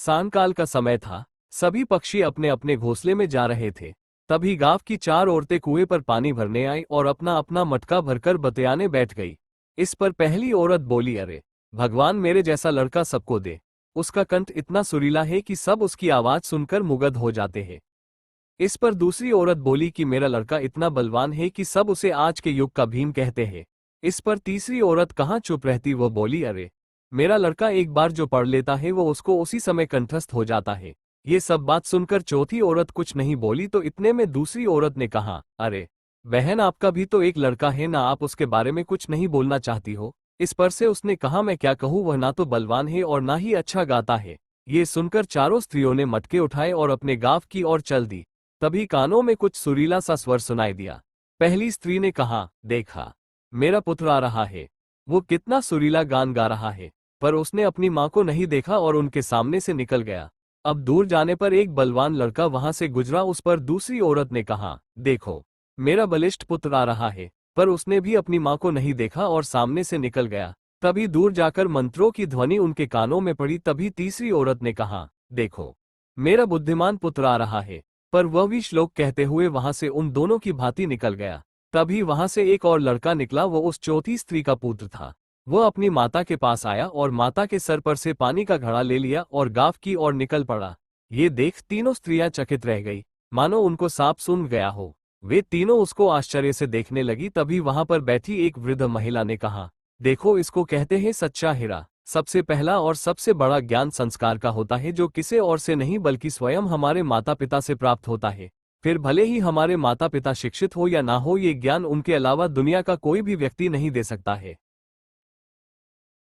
सांकाल का समय था। सभी पक्षी अपने अपने घोंसले में जा रहे थे। तभी गांव की 4 औरतें कुएं पर पानी भरने आई और अपना अपना मटका भरकर बतियाने बैठ गई। इस पर पहली औरत बोली, अरे भगवान, मेरे जैसा लड़का सबको दे। उसका कंठ इतना सुरीला है कि सब उसकी आवाज सुनकर मुग्ध हो जाते हैं। इस पर दूसरी औरत बोली कि मेरा लड़का इतना बलवान है कि सब उसे आज के युग का भीम कहते हैं। इस पर तीसरी औरत कहाँ चुप रहती, वो बोली, अरे मेरा लड़का एक बार जो पढ़ लेता है वो उसको उसी समय कंठस्थ हो जाता है। ये सब बात सुनकर चौथी औरत कुछ नहीं बोली, तो इतने में दूसरी औरत ने कहा, अरे बहन, आपका भी तो एक लड़का है ना, आप उसके बारे में कुछ नहीं बोलना चाहती हो। इस पर से उसने कहा, मैं क्या कहूँ, वह ना तो बलवान है और ना ही अच्छा गाता है। ये सुनकर चारों स्त्रियों ने मटके उठाए और अपने गांव की ओर चल दी। तभी कानों में कुछ सुरीला सा स्वर सुनाई दिया। पहली स्त्री ने कहा, देखा, मेरा पुत्र आ रहा है। वो कितना सुरीला गान गा रहा है। पर उसने अपनी मां को नहीं देखा और उनके सामने से निकल गया। अब दूर जाने पर एक बलवान लड़का वहां से गुजरा। उस पर दूसरी औरत ने कहा, देखो, मेरा बलिष्ठ पुत्र आ रहा है। पर उसने भी अपनी मां को नहीं देखा और सामने से निकल गया। तभी दूर जाकर मंत्रों की ध्वनि उनके कानों में पड़ी। तभी तीसरी औरत ने कहा, देखो, मेरा बुद्धिमान पुत्र आ रहा है। पर वह भी श्लोक कहते हुए वहां से उन दोनों की भांति निकल गया। तभी वहां से एक और लड़का निकला। वो उस चौथी स्त्री का पुत्र था। वह अपनी माता के पास आया और माता के सर पर से पानी का घड़ा ले लिया और गांव की ओर निकल पड़ा। ये देख तीनों स्त्रियां चकित रह गई, मानो उनको सांप सूंघ गया हो। वे तीनों उसको आश्चर्य से देखने लगी। तभी वहां पर बैठी एक वृद्ध महिला ने कहा, देखो, इसको कहते हैं सच्चा हीरा। सबसे पहला और सबसे बड़ा ज्ञान संस्कार का होता है, जो किसी और से नहीं बल्कि स्वयं हमारे माता पिता से प्राप्त होता है। फिर भले ही हमारे माता पिता शिक्षित हो या ना हो, ये ज्ञान उनके अलावा दुनिया का कोई भी व्यक्ति नहीं दे सकता है।